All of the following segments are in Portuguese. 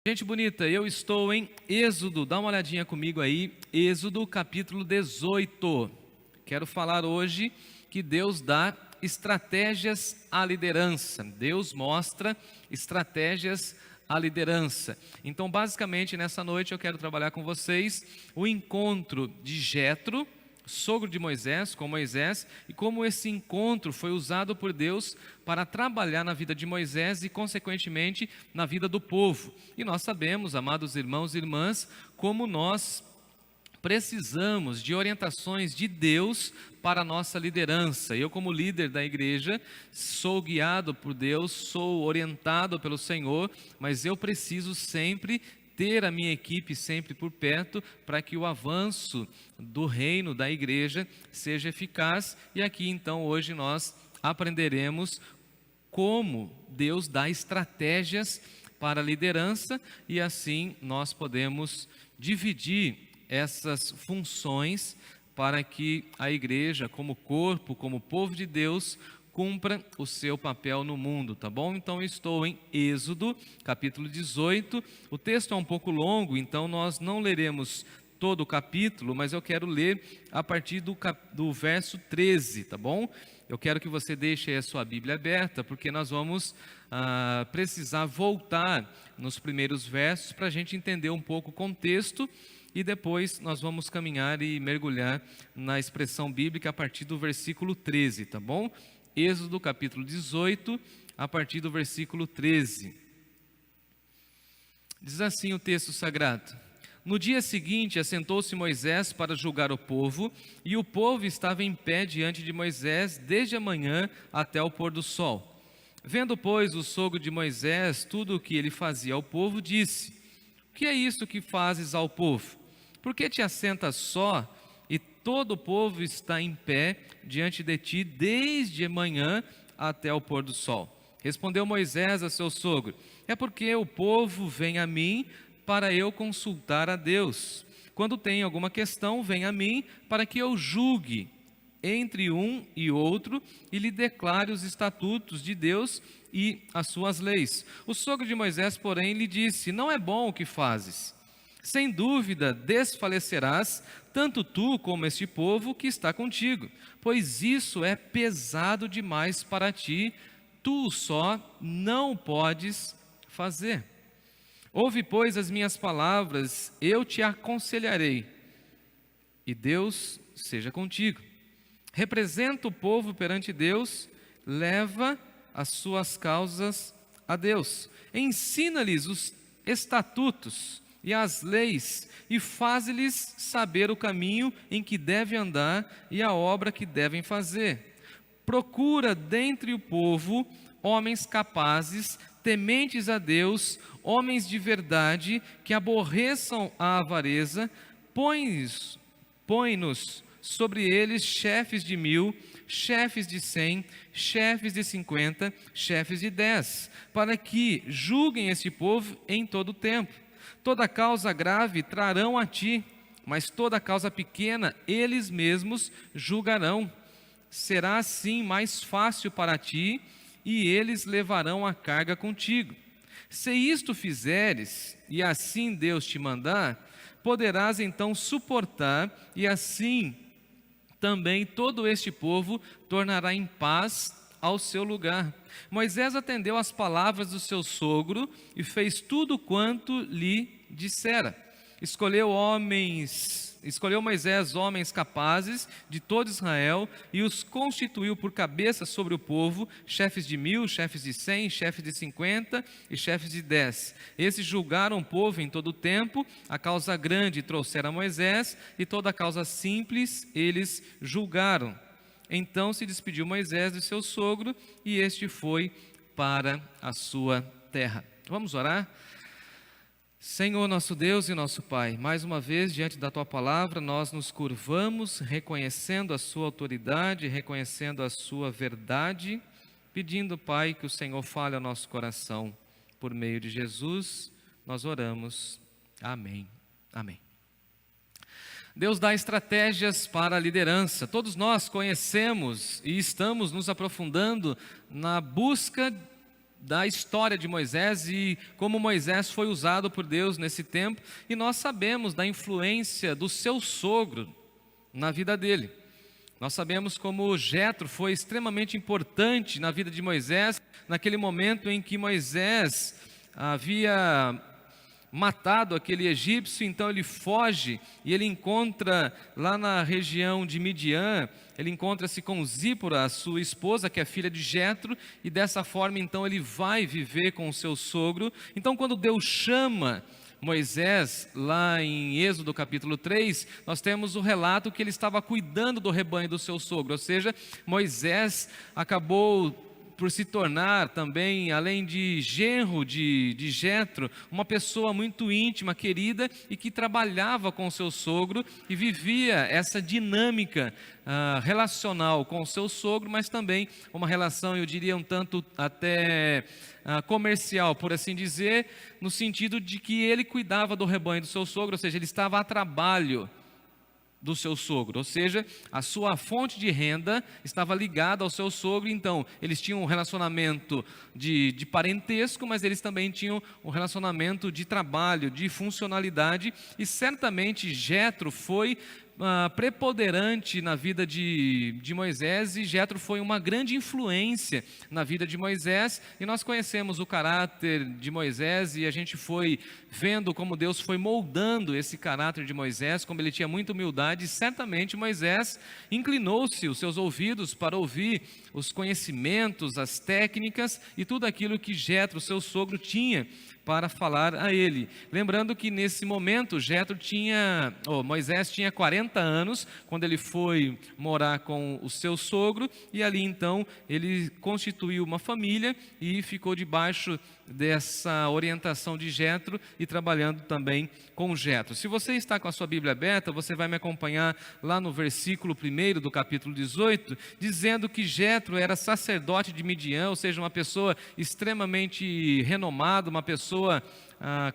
Gente bonita, eu estou em Êxodo, dá uma olhadinha comigo aí, Êxodo capítulo 18. Quero falar hoje que Deus dá estratégias à liderança, Deus mostra estratégias à liderança. Então, basicamente, nessa noite eu quero trabalhar com vocês o encontro de Jetro, sogro de Moisés, com Moisés, e como esse encontro foi usado por Deus para trabalhar na vida de Moisés e, consequentemente, na vida do povo. E nós sabemos, amados irmãos e irmãs, como nós precisamos de orientações de Deus para a nossa liderança. Eu, como líder da igreja, sou guiado por Deus, sou orientado pelo Senhor, mas eu preciso sempre ter a minha equipe sempre por perto para que o avanço do reino da igreja seja eficaz. E aqui então hoje nós aprenderemos como Deus dá estratégias para a liderança e assim nós podemos dividir essas funções para que a igreja, como corpo, como povo de Deus, cumpra o seu papel no mundo, tá bom? Então eu estou em Êxodo, capítulo 18, o texto é um pouco longo, então nós não leremos todo o capítulo, mas eu quero ler a partir do verso 13, tá bom? Eu quero que você deixe aí a sua Bíblia aberta, porque nós vamos precisar voltar nos primeiros versos para a gente entender um pouco o contexto, e depois nós vamos caminhar e mergulhar na expressão bíblica a partir do versículo 13, tá bom? Êxodo capítulo 18, a partir do versículo 13. Diz assim o texto sagrado: No dia seguinte assentou-se Moisés para julgar o povo, e o povo estava em pé diante de Moisés desde a manhã até o pôr do sol. Vendo, pois, o sogro de Moisés tudo o que ele fazia ao povo, disse: O que é isto que fazes ao povo? Por que te assentas só e todo o povo está em pé diante de ti desde manhã até o pôr do sol? Respondeu Moisés a seu sogro: É porque o povo vem a mim para eu consultar a Deus. Quando tem alguma questão, vem a mim para que eu julgue entre um e outro e lhe declare os estatutos de Deus e as suas leis. O sogro de Moisés, porém, lhe disse: Não é bom o que fazes. Sem dúvida desfalecerás, tanto tu como este povo que está contigo, pois isso é pesado demais para ti, tu só não podes fazer. Ouve, pois, as minhas palavras, eu te aconselharei, e Deus seja contigo. Representa o povo perante Deus, leva as suas causas a Deus, ensina-lhes os estatutos e as leis, e faz-lhes saber o caminho em que devem andar e a obra que devem fazer. Procura dentre o povo homens capazes, tementes a Deus, homens de verdade, que aborreçam a avareza. Põe-nos sobre eles chefes de 1000, chefes de 100, chefes de 50, chefes de 10, para que julguem esse povo em todo o tempo. Toda causa grave trarão a ti, mas toda causa pequena eles mesmos julgarão. Será assim mais fácil para ti, e eles levarão a carga contigo. Se isto fizeres, e assim Deus te mandar, poderás então suportar, e assim também todo este povo tornará em paz ao seu lugar. Moisés atendeu às palavras do seu sogro e fez tudo quanto lhe dissera. Escolheu Moisés homens capazes de todo Israel e os constituiu por cabeça sobre o povo, chefes de 1000, chefes de 100, chefes de 50 e chefes de 10. Esses julgaram o povo em todo o tempo, a causa grande trouxeram a Moisés e toda a causa simples eles julgaram. Então se despediu Moisés de seu sogro e este foi para a sua terra. Vamos orar? Senhor, nosso Deus e nosso Pai, mais uma vez diante da Tua palavra nós nos curvamos, reconhecendo a Sua autoridade, reconhecendo a Sua verdade, pedindo, Pai, que o Senhor fale ao nosso coração. Por meio de Jesus, nós oramos. Amém. Amém. Deus dá estratégias para a liderança. Todos nós conhecemos e estamos nos aprofundando na busca da história de Moisés e como Moisés foi usado por Deus nesse tempo, e nós sabemos da influência do seu sogro na vida dele. Nós sabemos como Jetro foi extremamente importante na vida de Moisés, naquele momento em que Moisés havia matado aquele egípcio. Então ele foge e ele encontra lá na região de Midian, ele encontra-se com Zípora, a sua esposa, que é filha de Jetro, e dessa forma então ele vai viver com o seu sogro. Então quando Deus chama Moisés, lá em Êxodo capítulo 3, nós temos o relato que ele estava cuidando do rebanho do seu sogro, ou seja, Moisés acabou por se tornar também, além de genro de Jetro, uma pessoa muito íntima, querida, e que trabalhava com o seu sogro e vivia essa dinâmica relacional com o seu sogro, mas também uma relação, eu diria, um tanto até comercial, por assim dizer, no sentido de que ele cuidava do rebanho do seu sogro, ou seja, ele estava a trabalho do seu sogro, ou seja, a sua fonte de renda estava ligada ao seu sogro. Então eles tinham um relacionamento de parentesco, mas eles também tinham um relacionamento de trabalho, de funcionalidade, e certamente Jetro foi preponderante na vida de Moisés, e Jetro foi uma grande influência na vida de Moisés, e nós conhecemos o caráter de Moisés, e a gente foi vendo como Deus foi moldando esse caráter de Moisés, como ele tinha muita humildade, e certamente Moisés inclinou-se os seus ouvidos para ouvir os conhecimentos, as técnicas e tudo aquilo que Jetro, seu sogro, tinha para falar a ele. Lembrando que nesse momento Moisés tinha 40 anos quando ele foi morar com o seu sogro, e ali então ele constituiu uma família e ficou debaixo dessa orientação de Jetro e trabalhando também com Jetro. Se você está com a sua Bíblia aberta, você vai me acompanhar lá no versículo 1 do capítulo 18, dizendo que Jetro era sacerdote de Midian, ou seja, uma pessoa extremamente renomada, uma pessoa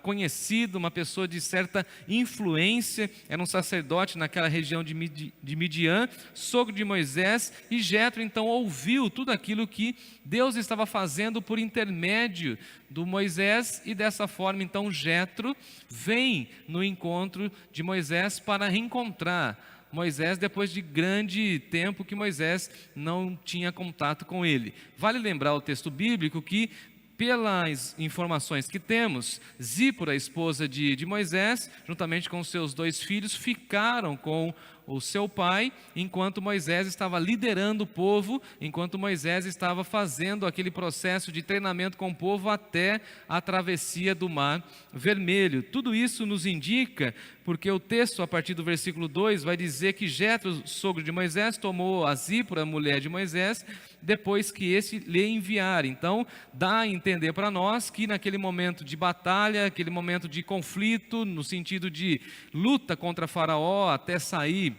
conhecido, uma pessoa de certa influência, era um sacerdote naquela região de Midian, sogro de Moisés, e Jetro então ouviu tudo aquilo que Deus estava fazendo por intermédio do Moisés, e dessa forma então Jetro vem no encontro de Moisés para reencontrar Moisés depois de grande tempo que Moisés não tinha contato com ele. Vale lembrar o texto bíblico que, pelas informações que temos, Zípora, a esposa de Moisés, juntamente com seus 2 filhos, ficaram com o seu pai, enquanto Moisés estava liderando o povo, enquanto Moisés estava fazendo aquele processo de treinamento com o povo até a travessia do Mar Vermelho. Tudo isso nos indica, porque o texto, a partir do versículo 2, vai dizer que Jetro, sogro de Moisés, tomou a Zípora, mulher de Moisés, depois que esse lhe enviar. Então, dá a entender para nós que naquele momento de batalha, aquele momento de conflito, no sentido de luta contra Faraó, até sair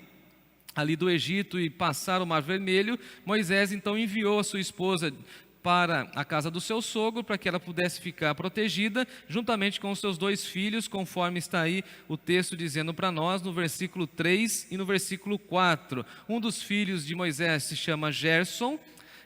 ali do Egito e passar o Mar Vermelho, Moisés então enviou a sua esposa para a casa do seu sogro, para que ela pudesse ficar protegida, juntamente com os seus 2 filhos, conforme está aí o texto dizendo para nós, no versículo 3 e no versículo 4. Um dos filhos de Moisés se chama Gerson,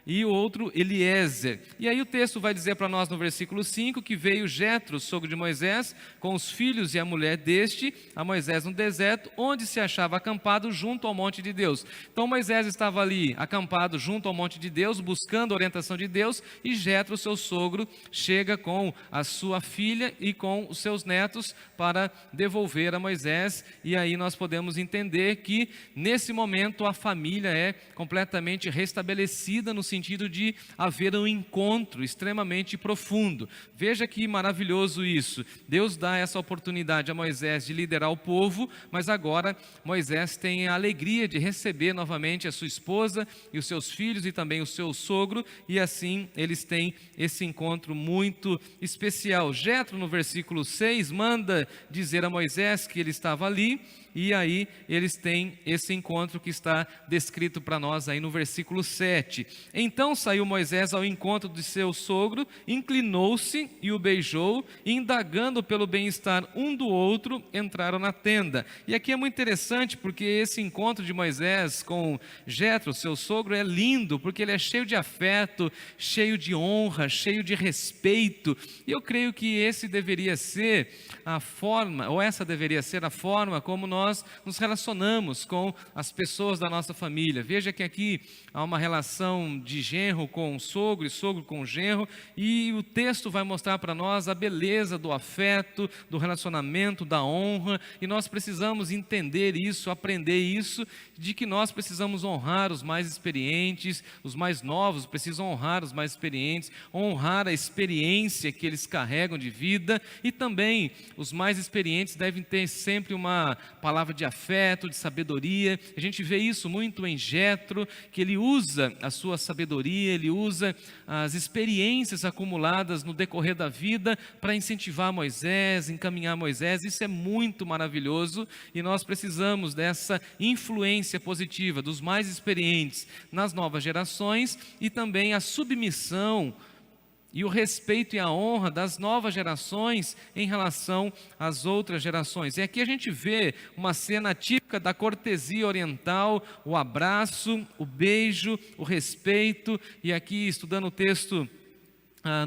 e o outro Eliezer. E aí o texto vai dizer para nós no versículo 5 que veio Jetro, sogro de Moisés, com os filhos e a mulher deste, a Moisés no deserto, onde se achava acampado junto ao monte de Deus. Então Moisés estava ali acampado junto ao monte de Deus, buscando a orientação de Deus, e Jetro, seu sogro, chega com a sua filha e com os seus netos para devolver a Moisés. E aí nós podemos entender que nesse momento a família é completamente restabelecida, no sentido de haver um encontro extremamente profundo. Veja que maravilhoso isso. Deus dá essa oportunidade a Moisés de liderar o povo, mas agora Moisés tem a alegria de receber novamente a sua esposa e os seus filhos e também o seu sogro, e assim eles têm esse encontro muito especial. Jetro, no versículo 6, manda dizer a Moisés que ele estava ali, e aí eles têm esse encontro que está descrito para nós aí no versículo 7. Então saiu Moisés ao encontro de seu sogro, inclinou-se e o beijou, e indagando pelo bem-estar um do outro, entraram na tenda. E aqui é muito interessante porque esse encontro de Moisés com Jetro, seu sogro, é lindo, porque ele é cheio de afeto, cheio de honra, cheio de respeito. E eu creio que esse deveria ser a forma, ou essa deveria ser a forma como nós nos relacionamos com as pessoas da nossa família. Veja que aqui há uma relação de genro com sogro e sogro com genro, e o texto vai mostrar para nós a beleza do afeto, do relacionamento, da honra, e nós precisamos entender isso, aprender isso, de que nós precisamos honrar os mais experientes, os mais novos precisam honrar os mais experientes, honrar a experiência que eles carregam de vida, e também os mais experientes devem ter sempre uma palavra de afeto, de sabedoria. A gente vê isso muito em Jetro, que ele usa a sua sabedoria, ele usa as experiências acumuladas no decorrer da vida para incentivar Moisés, encaminhar Moisés. Isso é muito maravilhoso e nós precisamos dessa influência positiva dos mais experientes nas novas gerações, e também a submissão e o respeito e a honra das novas gerações em relação às outras gerações. E aqui a gente vê uma cena típica da cortesia oriental, o abraço, o beijo, o respeito. E aqui, estudando o texto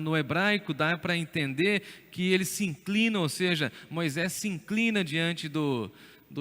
no hebraico, dá para entender que eles se inclinam, ou seja, Moisés se inclina diante do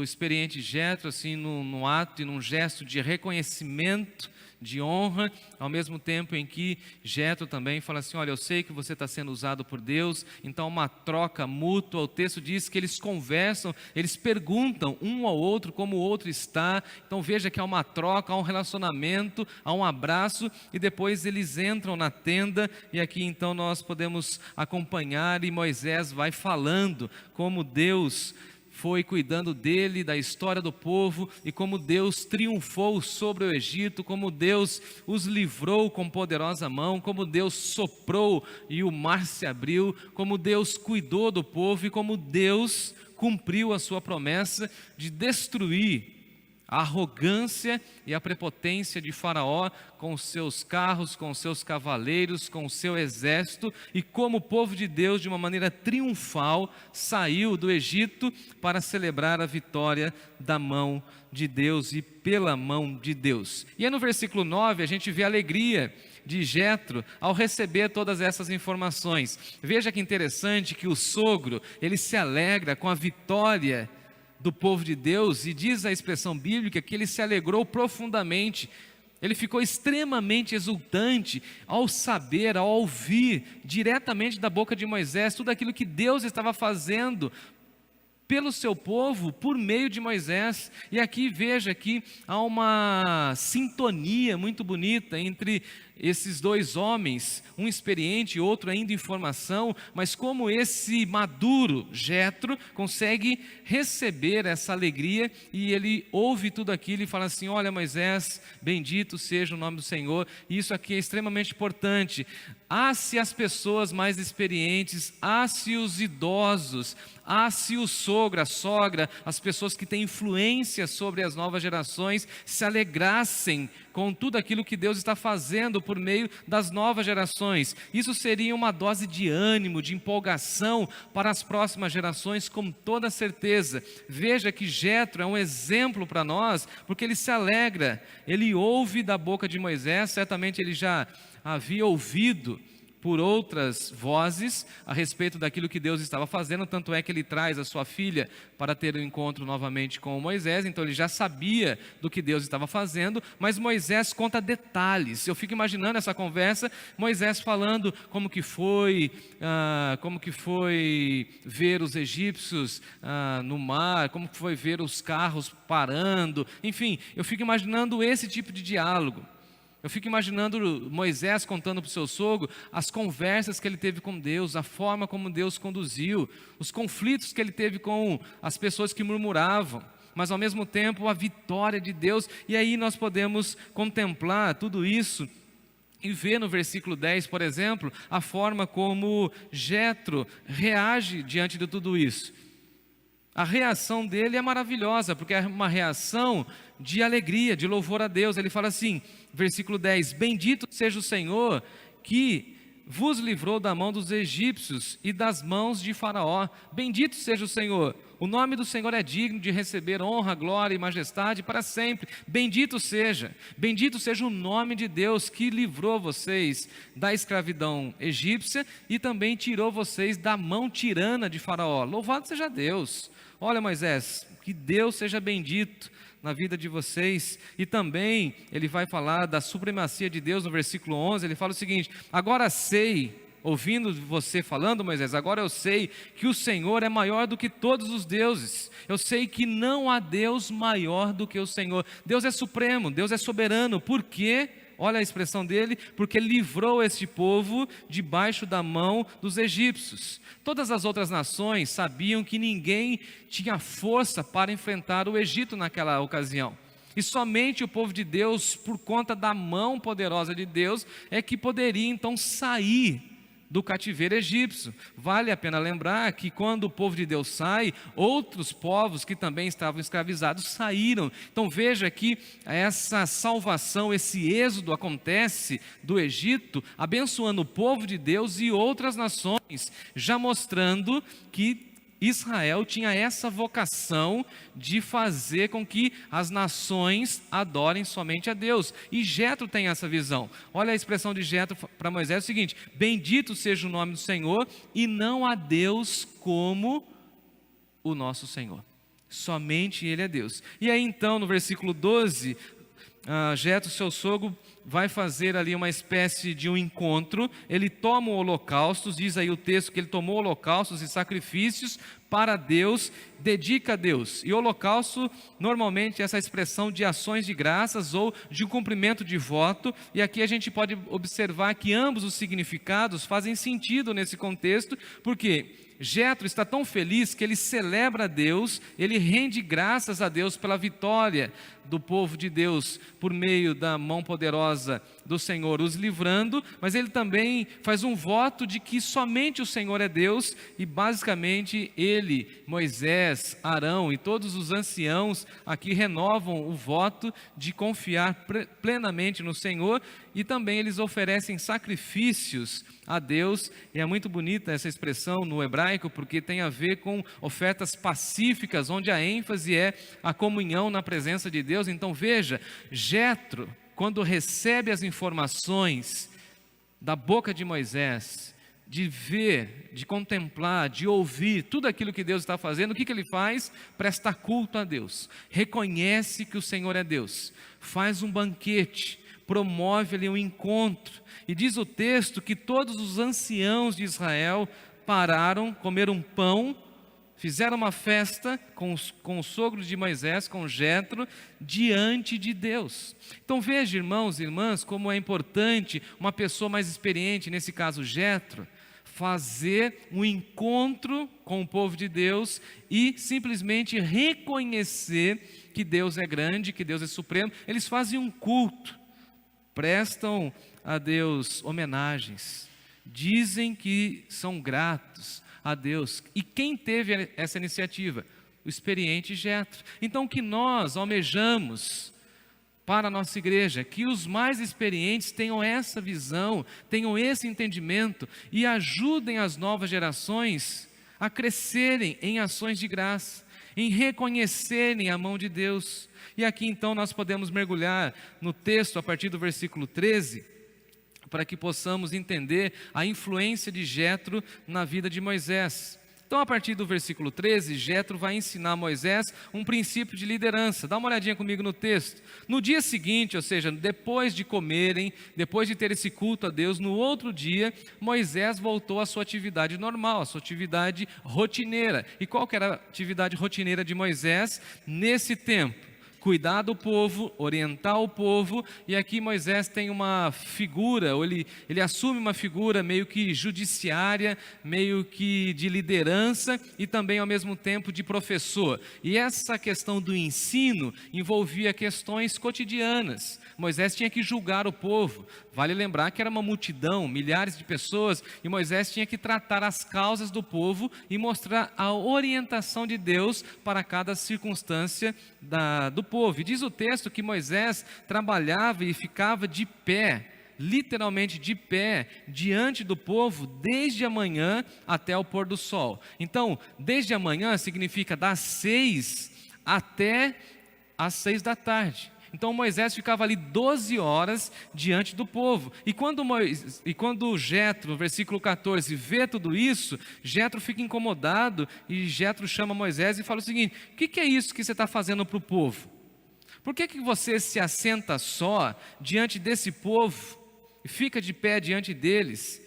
experiente Jetro, assim, num ato e num gesto de reconhecimento, de honra, ao mesmo tempo em que Jetro também fala assim: olha, eu sei que você está sendo usado por Deus. Então uma troca mútua. O texto diz que eles conversam, eles perguntam um ao outro como o outro está. Então veja que há uma troca, há um relacionamento, há um abraço, e depois eles entram na tenda, e aqui então nós podemos acompanhar, e Moisés vai falando como Deus foi cuidando dele, da história do povo, e como Deus triunfou sobre o Egito, como Deus os livrou com poderosa mão, como Deus soprou e o mar se abriu, como Deus cuidou do povo e como Deus cumpriu a sua promessa de destruir a arrogância e a prepotência de Faraó com os seus carros, com os seus cavaleiros, com o seu exército, e como o povo de Deus, de uma maneira triunfal, saiu do Egito para celebrar a vitória da mão de Deus e pela mão de Deus. E aí no versículo 9 a gente vê a alegria de Jetro ao receber todas essas informações. Veja que interessante que o sogro, ele se alegra com a vitória do povo de Deus, e diz a expressão bíblica que ele se alegrou profundamente. Ele ficou extremamente exultante ao saber, ao ouvir diretamente da boca de Moisés tudo aquilo que Deus estava fazendo pelo seu povo, por meio de Moisés. E aqui veja que há uma sintonia muito bonita entre esses dois homens, um experiente e outro ainda em formação, mas como esse maduro Jetro consegue receber essa alegria, e ele ouve tudo aquilo e fala assim: olha, Moisés, bendito seja o nome do Senhor. E isso aqui é extremamente importante. Há-se as pessoas mais experientes, há-se os idosos, há-se o sogro, a sogra, as pessoas que têm influência sobre as novas gerações, se alegrassem com tudo aquilo que Deus está fazendo por meio das novas gerações. Isso seria uma dose de ânimo, de empolgação para as próximas gerações, com toda certeza. Veja que Jetro é um exemplo para nós, porque ele se alegra, ele ouve da boca de Moisés, certamente ele já havia ouvido por outras vozes a respeito daquilo que Deus estava fazendo, tanto é que ele traz a sua filha para ter um encontro novamente com Moisés. Então ele já sabia do que Deus estava fazendo, mas Moisés conta detalhes. Eu fico imaginando essa conversa, Moisés falando como que foi ver os egípcios no mar, como que foi ver os carros parando, enfim, eu fico imaginando esse tipo de diálogo. Eu fico imaginando Moisés contando para o seu sogro as conversas que ele teve com Deus, a forma como Deus conduziu, os conflitos que ele teve com as pessoas que murmuravam, mas ao mesmo tempo a vitória de Deus. E aí nós podemos contemplar tudo isso e ver no versículo 10, por exemplo, a forma como Jetro reage diante de tudo isso. A reação dele é maravilhosa, porque é uma reação de alegria, de louvor a Deus. Ele fala assim, versículo 10: bendito seja o Senhor que vos livrou da mão dos egípcios e das mãos de Faraó. Bendito seja o Senhor. O nome do Senhor é digno de receber honra, glória e majestade para sempre. Bendito seja o nome de Deus que livrou vocês da escravidão egípcia e também tirou vocês da mão tirana de Faraó. Louvado seja Deus. Olha, Moisés, que Deus seja bendito na vida de vocês. E também ele vai falar da supremacia de Deus no versículo 11. Ele fala o seguinte: agora sei, ouvindo você falando, Moisés, agora eu sei que o Senhor é maior do que todos os deuses. Eu sei que não há Deus maior do que o Senhor. Deus é supremo, Deus é soberano. Por quê? Olha a expressão dele: porque livrou este povo debaixo da mão dos egípcios. Todas as outras nações sabiam que ninguém tinha força para enfrentar o Egito naquela ocasião. E somente o povo de Deus, por conta da mão poderosa de Deus, é que poderia então sair do cativeiro egípcio. Vale a pena lembrar que quando o povo de Deus sai, outros povos que também estavam escravizados saíram. Então veja que essa salvação, esse êxodo acontece do Egito, abençoando o povo de Deus e outras nações, já mostrando que Israel tinha essa vocação de fazer com que as nações adorem somente a Deus. E Jetro tem essa visão. Olha a expressão de Jetro para Moisés, é o seguinte: bendito seja o nome do Senhor, e não há Deus como o nosso Senhor. Somente Ele é Deus. E aí então no versículo 12, Jetro, seu sogro, vai fazer ali uma espécie de um encontro. Ele toma o holocausto, diz aí o texto que ele tomou holocaustos e sacrifícios para Deus, dedica a Deus. E holocausto, normalmente, é essa expressão de ações de graças ou de cumprimento de voto. E aqui a gente pode observar que ambos os significados fazem sentido nesse contexto, porque Jetro está tão feliz que ele celebra a Deus, ele rende graças a Deus pela vitória do povo de Deus por meio da mão poderosa do Senhor os livrando, mas ele também faz um voto de que somente o Senhor é Deus e basicamente ele, Moisés, Arão e todos os anciãos aqui renovam o voto de confiar plenamente no Senhor e também eles oferecem sacrifícios a Deus. E é muito bonita essa expressão no hebraico porque tem a ver com ofertas pacíficas, onde a ênfase é a comunhão na presença de Deus. Então veja, Jetro, quando recebe as informações da boca de Moisés, de ver, de contemplar, de ouvir tudo aquilo que Deus está fazendo, o que ele faz? Presta culto a Deus, reconhece que o Senhor é Deus, faz um banquete, promove ali um encontro, e diz o texto que todos os anciãos de Israel pararam, comeram pão, fizeram uma festa com o sogro de Moisés, com Jetro, diante de Deus. Então veja, irmãos e irmãs, como é importante uma pessoa mais experiente, nesse caso Jetro, fazer um encontro com o povo de Deus e simplesmente reconhecer que Deus é grande, que Deus é supremo. Eles fazem um culto, prestam a Deus homenagens, dizem que são gratos a Deus. E quem teve essa iniciativa? O experiente Jetro. Então que nós almejamos para a nossa igreja, que os mais experientes tenham essa visão, tenham esse entendimento e ajudem as novas gerações a crescerem em ações de graça, em reconhecerem a mão de Deus. E aqui então nós podemos mergulhar no texto a partir do versículo 13, para que possamos entender a influência de Jetro na vida de Moisés. Então, a partir do versículo 13, Jetro vai ensinar a Moisés um princípio de liderança. Dá uma olhadinha comigo no texto. No dia seguinte, ou seja, depois de comerem, depois de ter esse culto a Deus, no outro dia, Moisés voltou à sua atividade normal, à sua atividade rotineira. E qual que era a atividade rotineira de Moisés nesse tempo? cuidar do povo, orientar o povo, e aqui Moisés tem uma figura, ou ele assume uma figura meio que judiciária, meio que de liderança e também ao mesmo tempo de professor. E essa questão do ensino envolvia questões cotidianas. Moisés tinha que julgar o povo. Vale lembrar que era uma multidão, milhares de pessoas, e Moisés tinha que tratar as causas do povo e mostrar a orientação de Deus para cada circunstância do povo. E diz o texto que Moisés trabalhava e ficava de pé, literalmente de pé, diante do povo, desde a manhã até o pôr do sol. Então, desde a manhã significa das 6 até às 6 da tarde. Então Moisés ficava ali 12 horas diante do povo. E quando Jetro, no versículo 14, vê tudo isso, Jetro fica incomodado e Jetro chama Moisés e fala o seguinte: o que é isso que você está fazendo para o povo? Por que você se assenta só diante desse povo e fica de pé diante deles,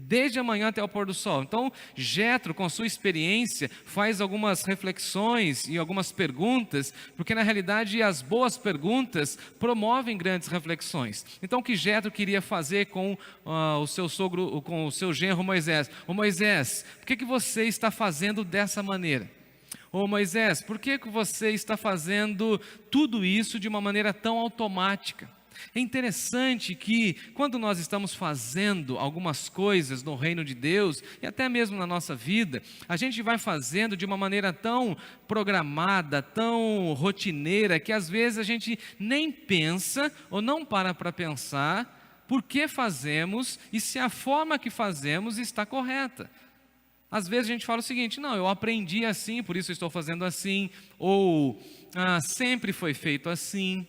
desde a manhã até o pôr do sol? Então, Jetro, com sua experiência, faz algumas reflexões e algumas perguntas, porque na realidade as boas perguntas promovem grandes reflexões. Então, o que Jetro queria fazer com o seu sogro, com o seu genro Moisés? Ô Moisés, por que você está fazendo dessa maneira? Ô Moisés, por que você está fazendo tudo isso de uma maneira tão automática? É interessante que quando nós estamos fazendo algumas coisas no reino de Deus e até mesmo na nossa vida, a gente vai fazendo de uma maneira tão programada, tão rotineira, que às vezes a gente nem pensa ou não para pensar por que fazemos e se a forma que fazemos está correta. Às vezes a gente fala o seguinte: não, eu aprendi assim, por isso eu estou fazendo assim, ou sempre foi feito assim,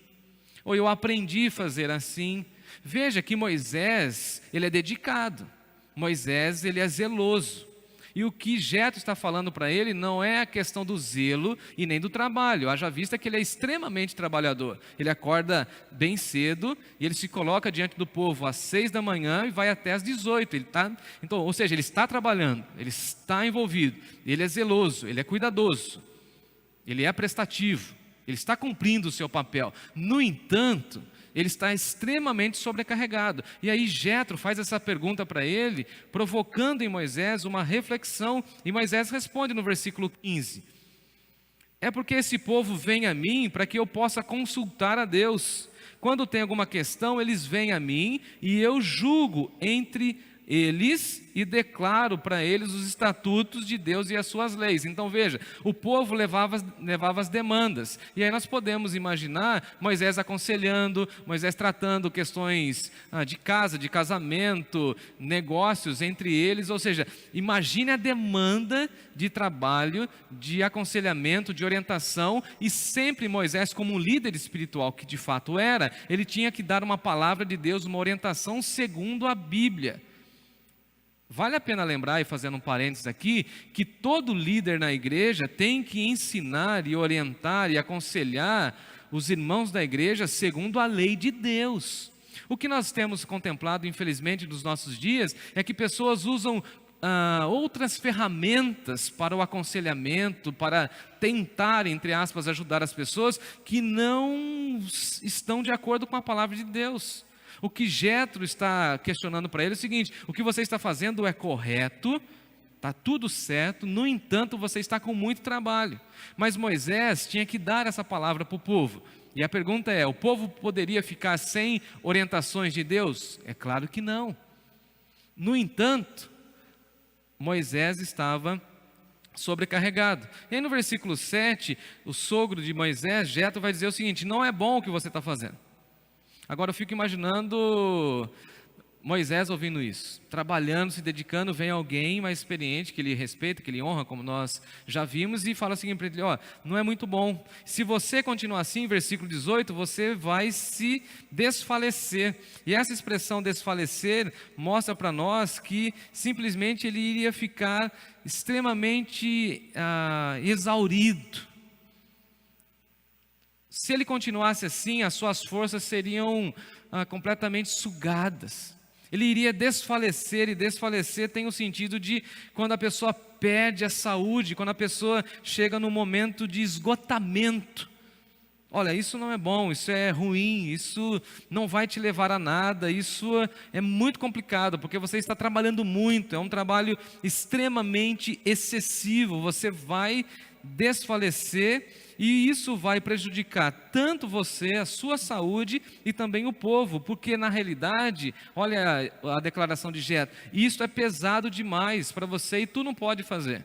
ou eu aprendi a fazer assim. Veja que Moisés, ele é dedicado, Moisés, ele é zeloso. E o que Jetro está falando para ele não é a questão do zelo e nem do trabalho. Haja vista que ele é extremamente trabalhador. Ele acorda bem cedo e ele se coloca diante do povo às 6 da manhã e vai até às 18. Então, ou seja, ele está trabalhando, ele está envolvido, ele é zeloso, ele é cuidadoso, ele é prestativo, ele está cumprindo o seu papel. No entanto, ele está extremamente sobrecarregado. E aí Jetro faz essa pergunta para ele, provocando em Moisés uma reflexão. E Moisés responde no versículo 15: é porque esse povo vem a mim para que eu possa consultar a Deus. Quando tem alguma questão, eles vêm a mim e eu julgo entre eles e declaro para eles os estatutos de Deus e as suas leis. Então veja, o povo levava as demandas, e aí nós podemos imaginar Moisés aconselhando, Moisés tratando questões de casa, de casamento, negócios entre eles. Ou seja, imagine a demanda de trabalho, de aconselhamento, de orientação, e sempre Moisés, como um líder espiritual que de fato era, ele tinha que dar uma palavra de Deus, uma orientação segundo a Bíblia. Vale a pena lembrar, e fazendo um parênteses aqui, que todo líder na igreja tem que ensinar e orientar e aconselhar os irmãos da igreja segundo a lei de Deus. O que nós temos contemplado, infelizmente, nos nossos dias, é que pessoas usam outras ferramentas para o aconselhamento, para tentar, entre aspas, ajudar as pessoas que não estão de acordo com a palavra de Deus. O que Jetro está questionando para ele é o seguinte: o que você está fazendo é correto, está tudo certo, no entanto você está com muito trabalho. Mas Moisés tinha que dar essa palavra para o povo. E a pergunta é: o povo poderia ficar sem orientações de Deus? É claro que não. No entanto, Moisés estava sobrecarregado. E aí no versículo 7, o sogro de Moisés, Jetro, vai dizer o seguinte: não é bom o que você está fazendo. Agora eu fico imaginando Moisés ouvindo isso, trabalhando, se dedicando, vem alguém mais experiente, que ele respeita, que ele honra, como nós já vimos, e fala o seguinte para ele: ó, não é muito bom, se você continuar assim, versículo 18, você vai se desfalecer. E essa expressão desfalecer mostra para nós que simplesmente ele iria ficar extremamente exaurido. Se ele continuasse assim, as suas forças seriam completamente sugadas. Ele iria desfalecer, e desfalecer tem o sentido de quando a pessoa perde a saúde, quando a pessoa chega no momento de esgotamento. Olha, isso não é bom, isso é ruim, isso não vai te levar a nada, isso é muito complicado, porque você está trabalhando muito, é um trabalho extremamente excessivo, você vai desfalecer e isso vai prejudicar tanto você, a sua saúde e também o povo, porque na realidade, olha a declaração de Jetro, isso é pesado demais para você e tu não pode fazer.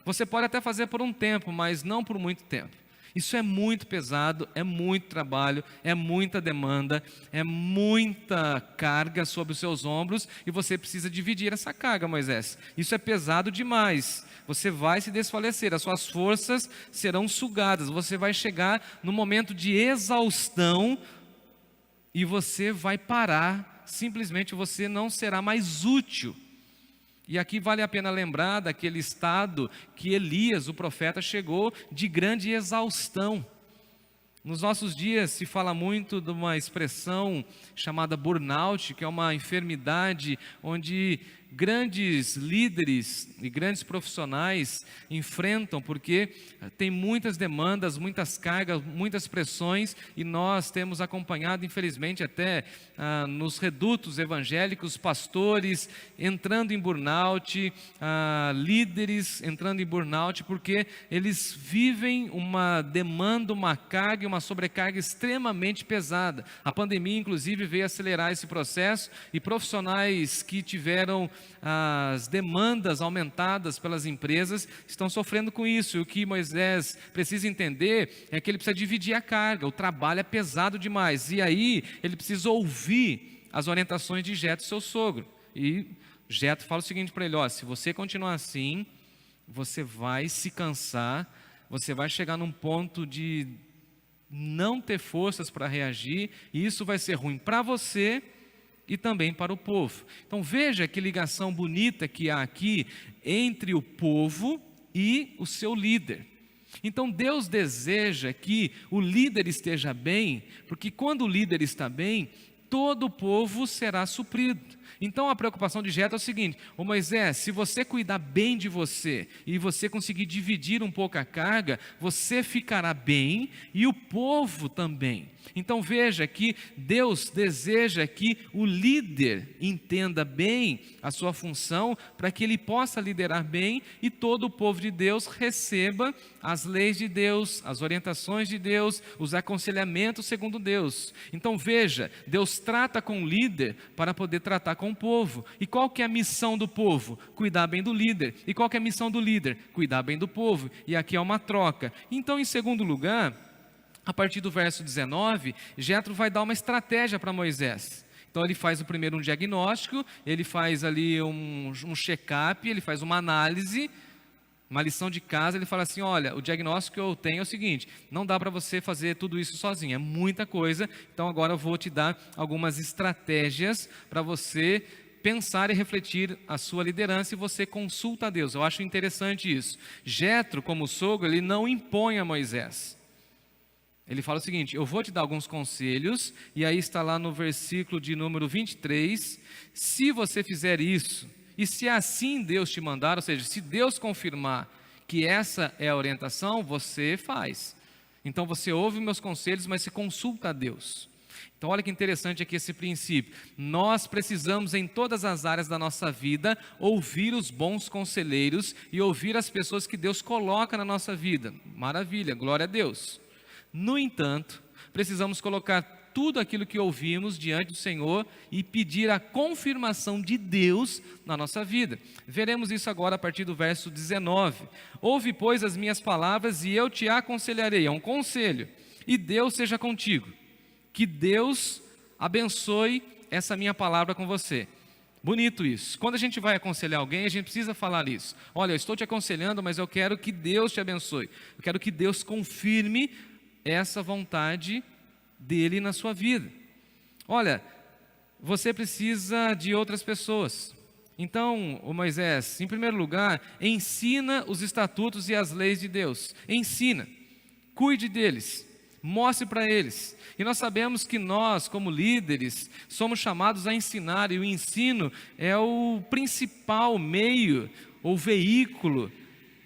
Você pode até fazer por um tempo, mas não por muito tempo. Isso é muito pesado, é muito trabalho, é muita demanda, é muita carga sobre os seus ombros e você precisa dividir essa carga, Moisés. Isso é pesado demais. Você vai se desfalecer, as suas forças serão sugadas, você vai chegar no momento de exaustão e você vai parar, simplesmente você não será mais útil. E aqui vale a pena lembrar daquele estado que Elias, o profeta, chegou de grande exaustão. Nos nossos dias se fala muito de uma expressão chamada burnout, que é uma enfermidade onde grandes líderes e grandes profissionais enfrentam, porque tem muitas demandas, muitas cargas, muitas pressões, e nós temos acompanhado, infelizmente, até nos redutos evangélicos, pastores entrando em burnout, líderes entrando em burnout, porque eles vivem uma demanda, uma carga e uma sobrecarga extremamente pesada. A pandemia, inclusive, veio acelerar esse processo, e profissionais que tiveram as demandas aumentadas pelas empresas estão sofrendo com isso. E o que Moisés precisa entender é que ele precisa dividir a carga, o trabalho é pesado demais, e aí ele precisa ouvir as orientações de Jetro, seu sogro. E Jetro fala o seguinte para ele: ó, se você continuar assim, você vai se cansar, você vai chegar num ponto de não ter forças para reagir, e isso vai ser ruim para você e também para o povo. Então veja que ligação bonita que há aqui entre o povo e o seu líder. Então Deus deseja que o líder esteja bem, porque quando o líder está bem, todo o povo será suprido. Então a preocupação de Jetro é o seguinte: ô Moisés, se você cuidar bem de você e você conseguir dividir um pouco a carga, você ficará bem e o povo também. Então veja que Deus deseja que o líder entenda bem a sua função, para que ele possa liderar bem e todo o povo de Deus receba as leis de Deus, as orientações de Deus, os aconselhamentos segundo Deus. Então veja, Deus trata com o líder para poder tratar com o povo. E qual que é a missão do povo? Cuidar bem do líder. E qual que é a missão do líder? Cuidar bem do povo. E aqui é uma troca. Então, em segundo lugar, a partir do verso 19, Jetro vai dar uma estratégia para Moisés. Então ele faz primeiro um diagnóstico, ele faz ali um check-up, ele faz uma análise, uma lição de casa. Ele fala assim: olha, o diagnóstico que eu tenho é o seguinte, não dá para você fazer tudo isso sozinho, é muita coisa, então agora eu vou te dar algumas estratégias para você pensar e refletir a sua liderança, e você consulta a Deus. Eu acho interessante isso. Jetro, como sogro, ele não impõe a Moisés. Ele fala o seguinte: eu vou te dar alguns conselhos, e aí está lá no versículo de número 23, se você fizer isso, e se assim Deus te mandar, ou seja, se Deus confirmar que essa é a orientação, você faz. Então você ouve meus conselhos, mas se consulta a Deus. Então olha que interessante aqui esse princípio. Nós precisamos em todas as áreas da nossa vida ouvir os bons conselheiros e ouvir as pessoas que Deus coloca na nossa vida. Maravilha, glória a Deus. No entanto, precisamos colocar tudo aquilo que ouvimos diante do Senhor e pedir a confirmação de Deus na nossa vida. Veremos isso agora a partir do verso 19. Ouve, pois, as minhas palavras e eu te aconselharei. É um conselho. E Deus seja contigo. Que Deus abençoe essa minha palavra com você. Bonito isso. Quando a gente vai aconselhar alguém, a gente precisa falar isso. Olha, eu estou te aconselhando, mas eu quero que Deus te abençoe. Eu quero que Deus confirme essa vontade dele na sua vida. Olha, você precisa de outras pessoas. Então, ô Moisés, em primeiro lugar, ensina os estatutos e as leis de Deus. Ensina, cuide deles, mostre para eles. E nós sabemos que nós, como líderes, somos chamados a ensinar, e o ensino é o principal meio ou veículo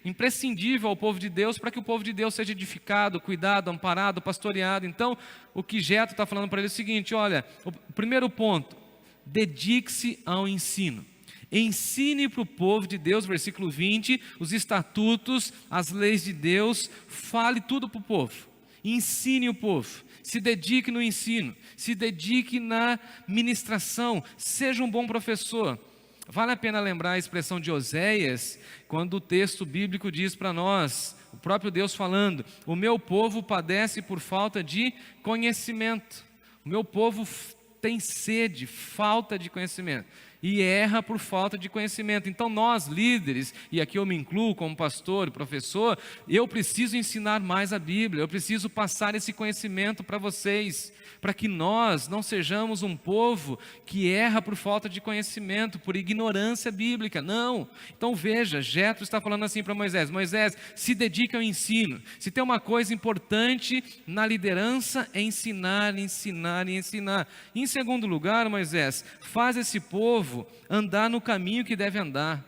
imprescindível ao povo de Deus, para que o povo de Deus seja edificado, cuidado, amparado, pastoreado. Então, o que Jetro está falando para ele é o seguinte: olha, o primeiro ponto, dedique-se ao ensino. Ensine para o povo de Deus, versículo 20, os estatutos, as leis de Deus, fale tudo para o povo. Ensine o povo, se dedique no ensino, se dedique na ministração, seja um bom professor. Vale a pena lembrar a expressão de Oséias, quando o texto bíblico diz para nós, o próprio Deus falando: o meu povo padece por falta de conhecimento. O meu povo tem sede, falta de conhecimento, e erra por falta de conhecimento. Então nós, líderes, e aqui eu me incluo como pastor e professor, eu preciso ensinar mais a Bíblia, eu preciso passar esse conhecimento para vocês, para que nós não sejamos um povo que erra por falta de conhecimento, por ignorância bíblica. Não. Então veja, Jetro está falando assim para Moisés: Moisés, se dedique ao ensino. Se tem uma coisa importante na liderança, é ensinar, ensinar e ensinar. Em segundo lugar, Moisés, faz esse povo andar no caminho que deve andar.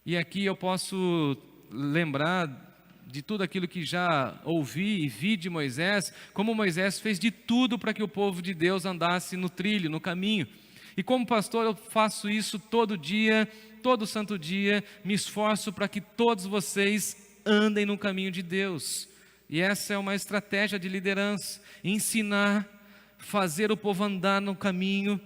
E aqui eu posso lembrar de tudo aquilo que já ouvi e vi de Moisés, como Moisés fez de tudo para que o povo de Deus andasse no trilho, no caminho. E como pastor eu faço isso todo dia, todo santo dia, me esforço para que todos vocês andem no caminho de Deus. E essa é uma estratégia de liderança: ensinar, fazer o povo andar no caminho,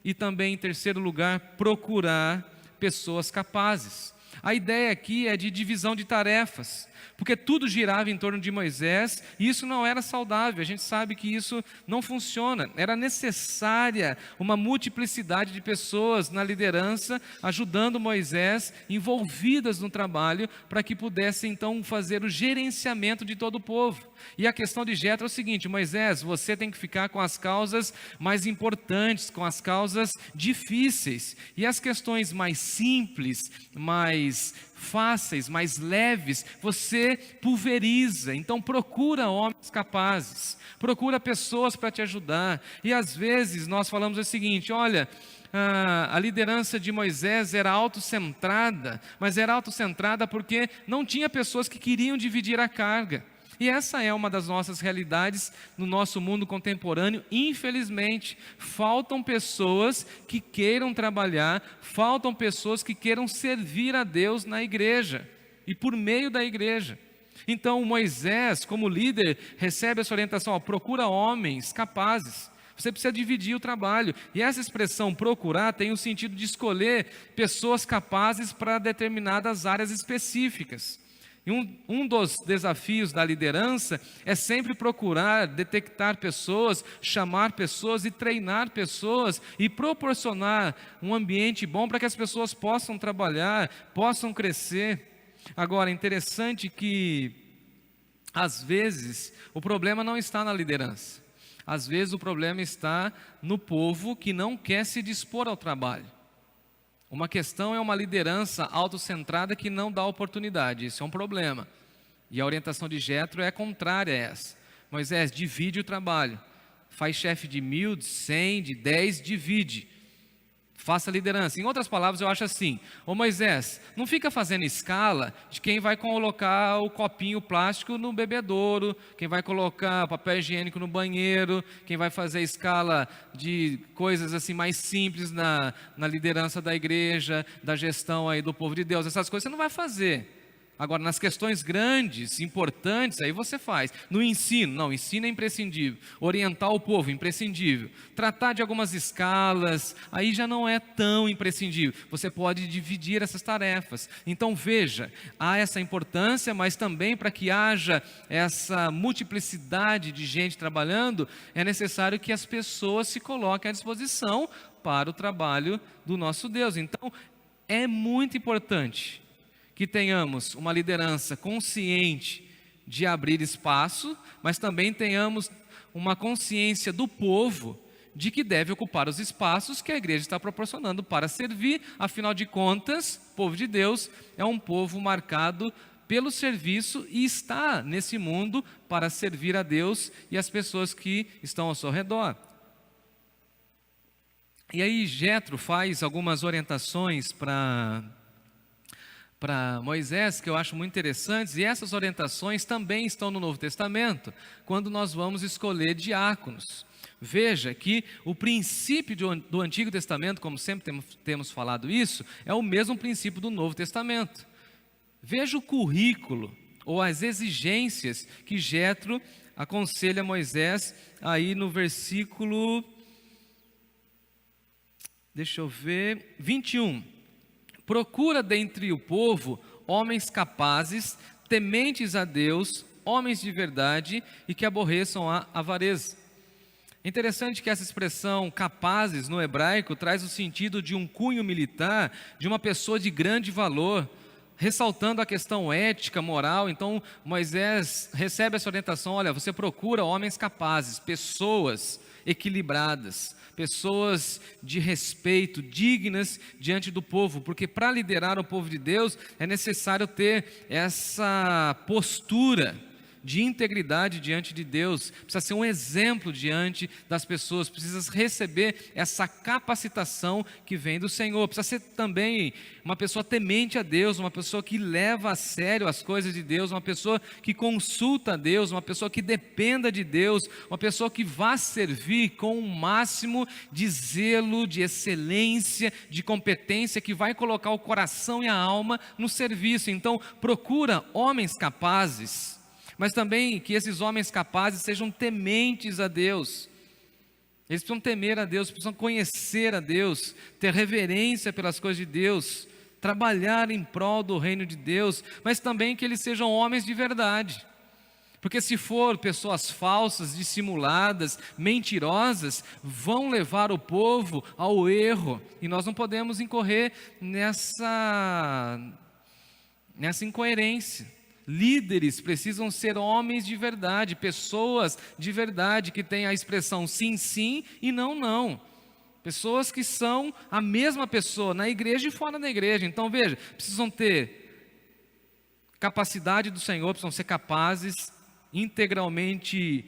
e também, em terceiro lugar, procurar pessoas capazes. A ideia aqui é de divisão de tarefas, porque tudo girava em torno de Moisés, e isso não era saudável. A gente sabe que isso não funciona. Era necessária uma multiplicidade de pessoas na liderança, ajudando Moisés, envolvidas no trabalho, para que pudesse então fazer o gerenciamento de todo o povo. E a questão de Jetro é o seguinte: Moisés, você tem que ficar com as causas mais importantes, com as causas difíceis, e as questões mais simples, mais fáceis, mais leves, você pulveriza. Então procura homens capazes, procura pessoas para te ajudar. E às vezes nós falamos o seguinte: olha, a liderança de Moisés era autocentrada, mas era autocentrada porque não tinha pessoas que queriam dividir a carga. E essa é uma das nossas realidades no nosso mundo contemporâneo. Infelizmente, faltam pessoas que queiram trabalhar, faltam pessoas que queiram servir a Deus na igreja e por meio da igreja. Então Moisés, como líder, recebe essa orientação: ó, procura homens capazes. Você precisa dividir o trabalho. E essa expressão procurar tem o sentido de escolher pessoas capazes para determinadas áreas específicas. E um dos desafios da liderança é sempre procurar detectar pessoas, chamar pessoas e treinar pessoas e proporcionar um ambiente bom para que as pessoas possam trabalhar, possam crescer. Agora, é interessante que, às vezes, o problema não está na liderança. Às vezes o problema está no povo que não quer se dispor ao trabalho. Uma questão é uma liderança autocentrada que não dá oportunidade. Isso é um problema. E a orientação de Jetro é contrária a essa. Moisés, divide o trabalho. Faz chefe de 1000, de 100, de 10, divide. Faça liderança. Em outras palavras, eu acho assim: ô Moisés, não fica fazendo escala de quem vai colocar o copinho plástico no bebedouro, quem vai colocar papel higiênico no banheiro, quem vai fazer escala de coisas assim mais simples na liderança da igreja, da gestão aí do povo de Deus. Essas coisas você não vai fazer. Agora, nas questões grandes, importantes, aí você faz. No ensino, não, ensino é imprescindível. Orientar o povo, imprescindível. Tratar de algumas escalas, aí já não é tão imprescindível. Você pode dividir essas tarefas. Então veja, há essa importância, mas também para que haja essa multiplicidade de gente trabalhando, é necessário que as pessoas se coloquem à disposição para o trabalho do nosso Deus. Então, é muito importante que tenhamos uma liderança consciente de abrir espaço, mas também tenhamos uma consciência do povo de que deve ocupar os espaços que a igreja está proporcionando para servir. Afinal de contas, o povo de Deus é um povo marcado pelo serviço e está nesse mundo para servir a Deus e as pessoas que estão ao seu redor. E aí Jetro faz algumas orientações para para Moisés, que eu acho muito interessantes, e essas orientações também estão no Novo Testamento, quando nós vamos escolher diáconos. Veja que o princípio do Antigo Testamento, como sempre temos falado isso, é o mesmo princípio do Novo Testamento. Veja o currículo, ou as exigências que Jétro aconselha Moisés, aí no versículo, 21. Procura dentre o povo homens capazes, tementes a Deus, homens de verdade e que aborreçam a avareza. É interessante que essa expressão capazes no hebraico traz o sentido de um cunho militar, de uma pessoa de grande valor, ressaltando a questão ética, moral. Então Moisés recebe essa orientação: olha, você procura homens capazes, pessoas equilibradas, pessoas de respeito, dignas diante do povo, porque para liderar o povo de Deus é necessário ter essa postura de integridade diante de Deus, precisa ser um exemplo diante das pessoas, precisa receber essa capacitação que vem do Senhor, precisa ser também uma pessoa temente a Deus, uma pessoa que leva a sério as coisas de Deus, uma pessoa que consulta a Deus, uma pessoa que dependa de Deus, uma pessoa que vá servir com o máximo de zelo, de excelência, de competência, que vai colocar o coração e a alma no serviço. Então procura homens capazes, mas também que esses homens capazes sejam tementes a Deus. Eles precisam temer a Deus, precisam conhecer a Deus, ter reverência pelas coisas de Deus, trabalhar em prol do reino de Deus, mas também que eles sejam homens de verdade. Porque se for pessoas falsas, dissimuladas, mentirosas, vão levar o povo ao erro, e nós não podemos incorrer nessa incoerência. Líderes precisam ser homens de verdade, pessoas de verdade, que têm a expressão sim, sim e não, não. Pessoas que são a mesma pessoa na igreja e fora da igreja. Então veja, precisam ter capacidade do Senhor, precisam ser capazes, integralmente,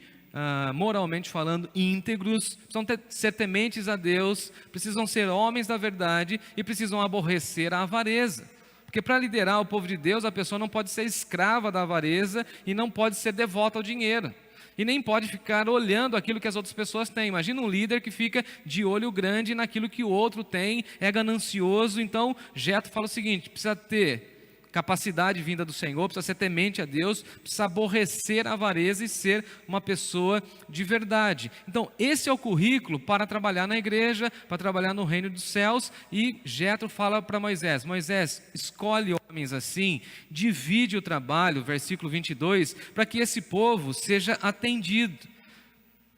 moralmente falando, íntegros, precisam ser tementes a Deus, precisam ser homens da verdade e precisam aborrecer a avareza. Porque para liderar o povo de Deus, a pessoa não pode ser escrava da avareza e não pode ser devota ao dinheiro. E nem pode ficar olhando aquilo que as outras pessoas têm. Imagina um líder que fica de olho grande naquilo que o outro tem, é ganancioso. Então, Jétro fala o seguinte: precisa ter capacidade vinda do Senhor, precisa ser temente a Deus, precisa aborrecer a avareza e ser uma pessoa de verdade. Então esse é o currículo para trabalhar na igreja, para trabalhar no reino dos céus. E Jétro fala para Moisés: Moisés, escolhe homens assim, divide o trabalho, versículo 22, para que esse povo seja atendido.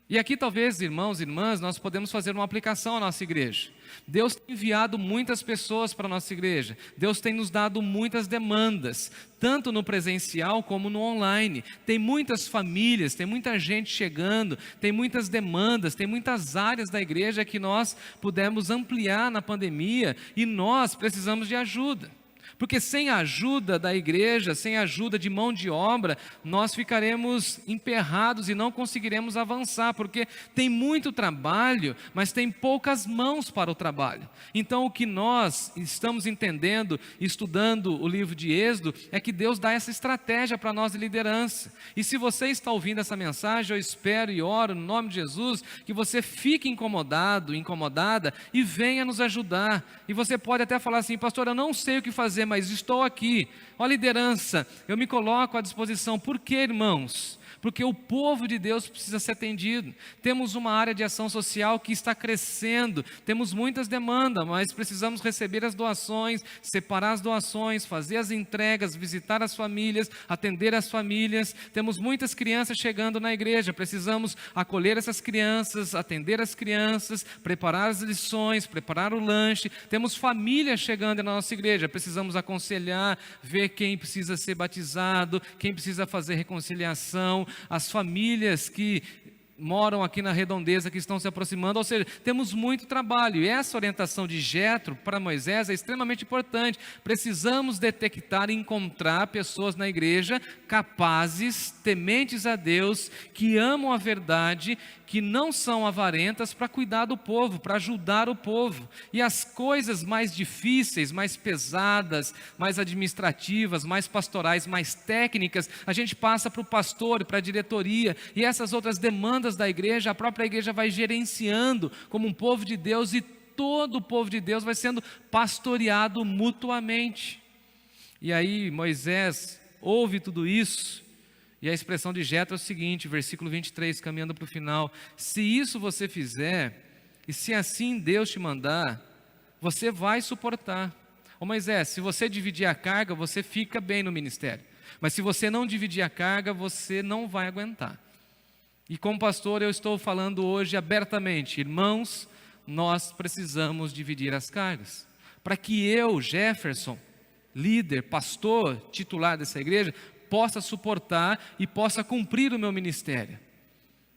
E aqui talvez, irmãos e irmãs, nós podemos fazer uma aplicação à nossa igreja. Deus tem enviado muitas pessoas para a nossa igreja. Deus tem nos dado muitas demandas, tanto no presencial como no online. Tem muitas famílias, tem muita gente chegando, tem muitas demandas, tem muitas áreas da igreja que nós pudemos ampliar na pandemia e nós precisamos de ajuda. Porque sem a ajuda da igreja, sem a ajuda de mão de obra, nós ficaremos emperrados e não conseguiremos avançar, porque tem muito trabalho, mas tem poucas mãos para o trabalho. Então o que nós estamos entendendo, estudando o livro de Êxodo, é que Deus dá essa estratégia para nós de liderança. E se você está ouvindo essa mensagem, eu espero e oro no nome de Jesus, que você fique incomodado, incomodada, e venha nos ajudar. E você pode até falar assim: pastor, eu não sei o que fazer, mas estou aqui. Ó liderança, eu me coloco à disposição. Por quê, irmãos? Porque o povo de Deus precisa ser atendido. Temos uma área de ação social que está crescendo, temos muitas demandas, mas precisamos receber as doações, separar as doações, fazer as entregas, visitar as famílias, atender as famílias. Temos muitas crianças chegando na igreja, precisamos acolher essas crianças, atender as crianças, preparar as lições, preparar o lanche. Temos famílias chegando na nossa igreja, precisamos aconselhar, ver quem precisa ser batizado, quem precisa fazer reconciliação. As famílias que moram aqui na redondeza, que estão se aproximando, ou seja, temos muito trabalho, e essa orientação de Jetro para Moisés é extremamente importante. Precisamos detectar e encontrar pessoas na igreja capazes, tementes a Deus, que amam a verdade, que não são avarentas, para cuidar do povo, para ajudar o povo. E as coisas mais difíceis, mais pesadas, mais administrativas, mais pastorais, mais técnicas, a gente passa para o pastor, para a diretoria, e essas outras demandas da igreja, a própria igreja vai gerenciando como um povo de Deus, e todo o povo de Deus vai sendo pastoreado mutuamente. E aí Moisés ouve tudo isso, e a expressão de Jetro é o seguinte, versículo 23, caminhando para o final: se isso você fizer, e se assim Deus te mandar, você vai suportar. Ô Moisés, se você dividir a carga, você fica bem no ministério, mas se você não dividir a carga, você não vai aguentar. E como pastor eu estou falando hoje abertamente, irmãos, nós precisamos dividir as cargas, para que eu, Jefferson, líder, pastor, titular dessa igreja, possa suportar e possa cumprir o meu ministério,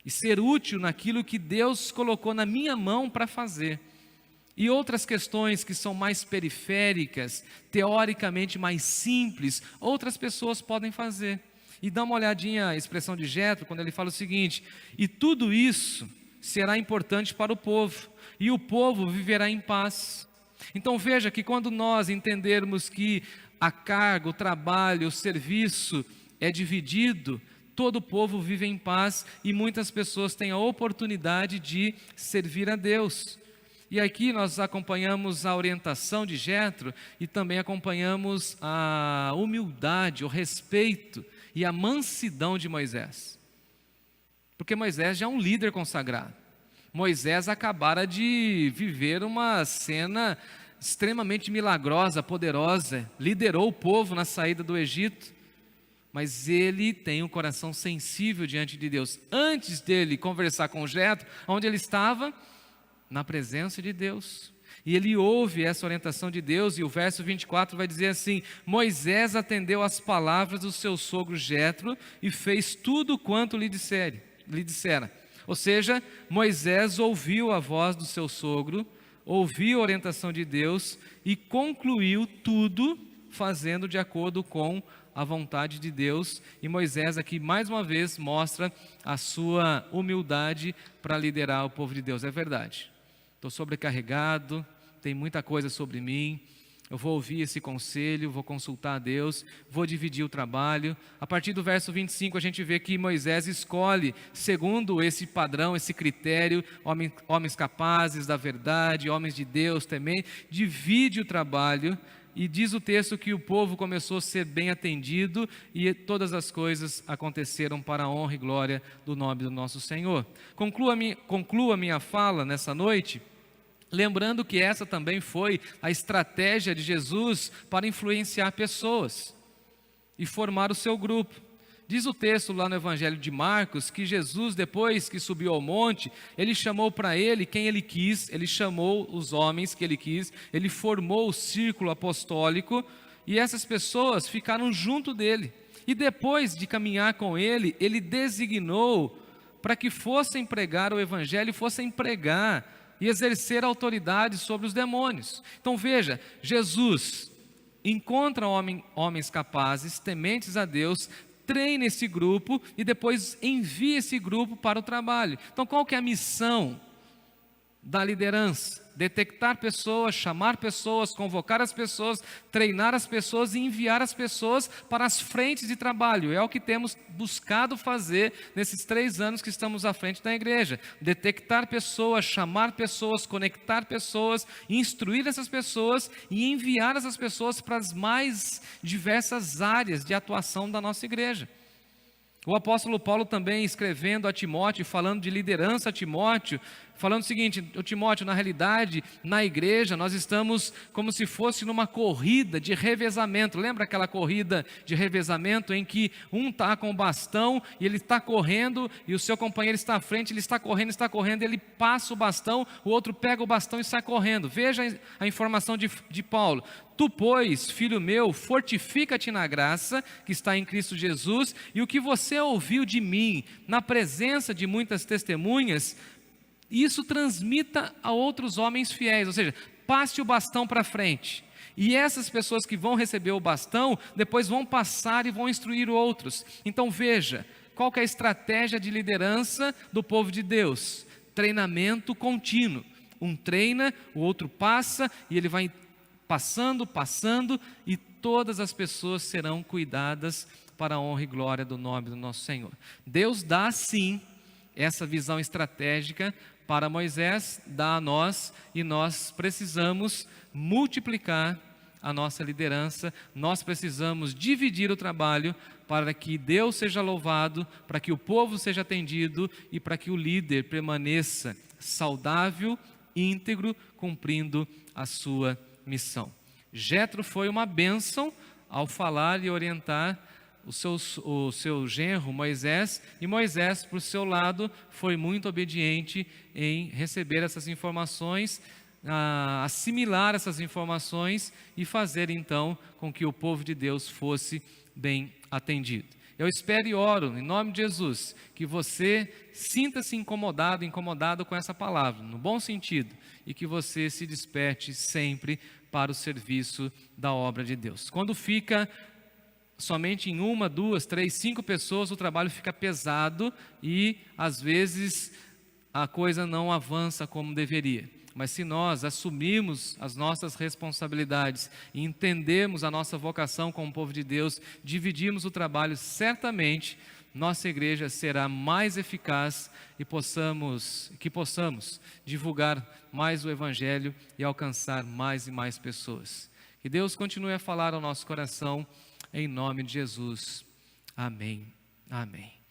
e ser útil naquilo que Deus colocou na minha mão para fazer. E outras questões que são mais periféricas, teoricamente mais simples, outras pessoas podem fazer. E dá uma olhadinha a expressão de Jetro, quando ele fala o seguinte: e tudo isso será importante para o povo, e o povo viverá em paz. Então veja que quando nós entendermos que a carga, o trabalho, o serviço é dividido, todo o povo vive em paz, e muitas pessoas têm a oportunidade de servir a Deus. E aqui nós acompanhamos a orientação de Jetro, e também acompanhamos a humildade, o respeito e a mansidão de Moisés. Porque Moisés já é um líder consagrado. Moisés acabara de viver uma cena extremamente milagrosa, poderosa, liderou o povo na saída do Egito, mas ele tem um coração sensível diante de Deus. Antes dele conversar com Jetro, onde ele estava? Na presença de Deus. E ele ouve essa orientação de Deus, e o verso 24 vai dizer assim: Moisés atendeu às palavras do seu sogro Jetro e fez tudo quanto lhe dissera. Ou seja, Moisés ouviu a voz do seu sogro, ouviu a orientação de Deus e concluiu tudo fazendo de acordo com a vontade de Deus. E Moisés aqui mais uma vez mostra a sua humildade para liderar o povo de Deus. É verdade, estou sobrecarregado, tem muita coisa sobre mim, eu vou ouvir esse conselho, vou consultar a Deus, vou dividir o trabalho. A partir do verso 25 a gente vê que Moisés escolhe, segundo esse padrão, esse critério, homens capazes da verdade, homens de Deus também, divide o trabalho. E diz o texto que o povo começou a ser bem atendido, e todas as coisas aconteceram para a honra e glória do nome do nosso Senhor. Concluo a minha fala nessa noite, lembrando que essa também foi a estratégia de Jesus para influenciar pessoas e formar o seu grupo. Diz o texto lá no Evangelho de Marcos que Jesus, depois que subiu ao monte, ele chamou para ele quem ele quis, ele chamou os homens que ele quis, ele formou o círculo apostólico, e essas pessoas ficaram junto dele. E depois de caminhar com ele, ele designou para que fossem pregar o Evangelho, fossem pregar e exercer autoridade sobre os demônios. Então veja, Jesus encontra homens capazes, tementes a Deus, treina esse grupo e depois envia esse grupo para o trabalho. Então qual que é a missão da liderança? Detectar pessoas, chamar pessoas, convocar as pessoas, treinar as pessoas e enviar as pessoas para as frentes de trabalho. É o que temos buscado fazer nesses 3 anos que estamos à frente da igreja. Detectar pessoas, chamar pessoas, conectar pessoas, instruir essas pessoas e enviar essas pessoas para as mais diversas áreas de atuação da nossa igreja. O apóstolo Paulo também, escrevendo a Timóteo, falando de liderança a Timóteo, falando o seguinte: Timóteo, na realidade, na igreja, nós estamos como se fosse numa corrida de revezamento. Lembra aquela corrida de revezamento em que um está com o bastão e ele está correndo e o seu companheiro está à frente, ele está correndo, ele passa o bastão, o outro pega o bastão e sai correndo. Veja a informação de Paulo: tu, pois, filho meu, fortifica-te na graça que está em Cristo Jesus, e o que você ouviu de mim na presença de muitas testemunhas, isso transmita a outros homens fiéis. Ou seja, passe o bastão para frente. E essas pessoas que vão receber o bastão, depois vão passar e vão instruir outros. Então veja, qual que é a estratégia de liderança do povo de Deus? Treinamento contínuo. Um treina, o outro passa, e ele vai passando, e todas as pessoas serão cuidadas para a honra e glória do nome do nosso Senhor. Deus dá sim essa visão estratégica para Moisés, dá a nós, e nós precisamos multiplicar a nossa liderança, nós precisamos dividir o trabalho para que Deus seja louvado, para que o povo seja atendido e para que o líder permaneça saudável, íntegro, cumprindo a sua missão. Jetro foi uma bênção ao falar e orientar o seu genro Moisés, e Moisés, por seu lado, foi muito obediente em receber essas informações, assimilar essas informações e fazer então com que o povo de Deus fosse bem atendido. Eu espero e oro, em nome de Jesus, que você sinta-se incomodado com essa palavra, no bom sentido, e que você se desperte sempre para o serviço da obra de Deus. Quando fica somente em 1, 2, 3, 5 pessoas, o trabalho fica pesado e às vezes a coisa não avança como deveria. Mas se nós assumirmos as nossas responsabilidades e entendermos a nossa vocação como povo de Deus, dividirmos o trabalho, certamente nossa igreja será mais eficaz e que possamos divulgar mais o Evangelho e alcançar mais e mais pessoas. Que Deus continue a falar ao nosso coração, em nome de Jesus. Amém. Amém.